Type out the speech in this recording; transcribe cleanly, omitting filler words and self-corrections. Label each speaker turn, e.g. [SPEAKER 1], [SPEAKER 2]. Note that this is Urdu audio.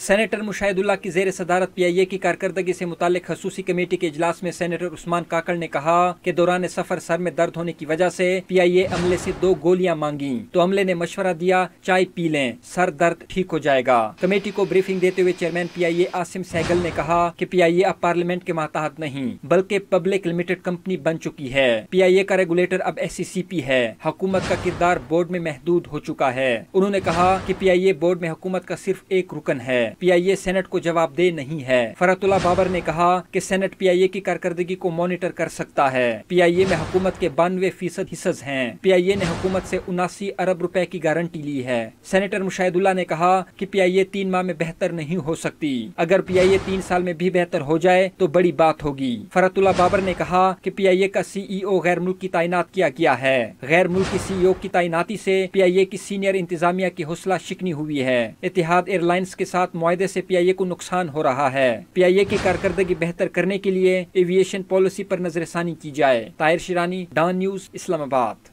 [SPEAKER 1] سینیٹر مشاہد اللہ کی زیر صدارت پی آئی اے کی کارکردگی سے متعلق خصوصی کمیٹی کے اجلاس میں سینیٹر عثمان کاکڑ نے کہا کہ دوران سفر سر میں درد ہونے کی وجہ سے پی آئی اے عملے سے 2 گولیاں مانگیں تو عملے نے مشورہ دیا چائے پی لیں، سر درد ٹھیک ہو جائے گا۔ کمیٹی کو بریفنگ دیتے ہوئے چیئرمین پی آئی اے عاصم سہگل نے کہا کہ پی آئی اے اب پارلیمنٹ کے ماتحت نہیں بلکہ پبلک لمیٹڈ کمپنی بن چکی ہے۔ پی آئی اے کا ریگولیٹر اب ایس سی سی پی ہے۔ حکومت کا کردار بورڈ میں محدود ہو چکا ہے۔ انہوں نے کہا کہ پی آئی اے بورڈ میں حکومت کا صرف ایک رکن ہے۔ پی آئی اے سینٹ کو جواب دہ نہیں ہے۔ فرحت اللہ بابر نے کہا کہ سینٹ پی آئی اے کی کارکردگی کو مانیٹر کر سکتا ہے۔ پی آئی اے میں حکومت کے 92% حصص ہیں۔ پی آئی اے نے حکومت سے 79 ارب روپے کی گارنٹی لی ہے۔ سینیٹر مشاہد اللہ نے کہا کہ پی آئی اے 3 ماہ میں بہتر نہیں ہو سکتی۔ اگر پی آئی اے 3 سال میں بھی بہتر ہو جائے تو بڑی بات ہوگی۔ فرحت اللہ بابر نے کہا کہ پی آئی اے کا سی ای او غیر ملکی تعینات کیا گیا ہے۔ غیر ملکی سی ای او کی تعیناتی سے پی آئی اے کی سینئر انتظامیہ کی حوصلہ شکنی ہوئی ہے۔ اتحاد ایئر لائنز کے ساتھ معاہدے سے پی آئی اے کو نقصان ہو رہا ہے۔ پی آئی اے کی کارکردگی بہتر کرنے کے لیے ایویشن پالیسی پر نظر ثانی کی جائے۔ طاہر شیرانی، ڈان نیوز، اسلام آباد۔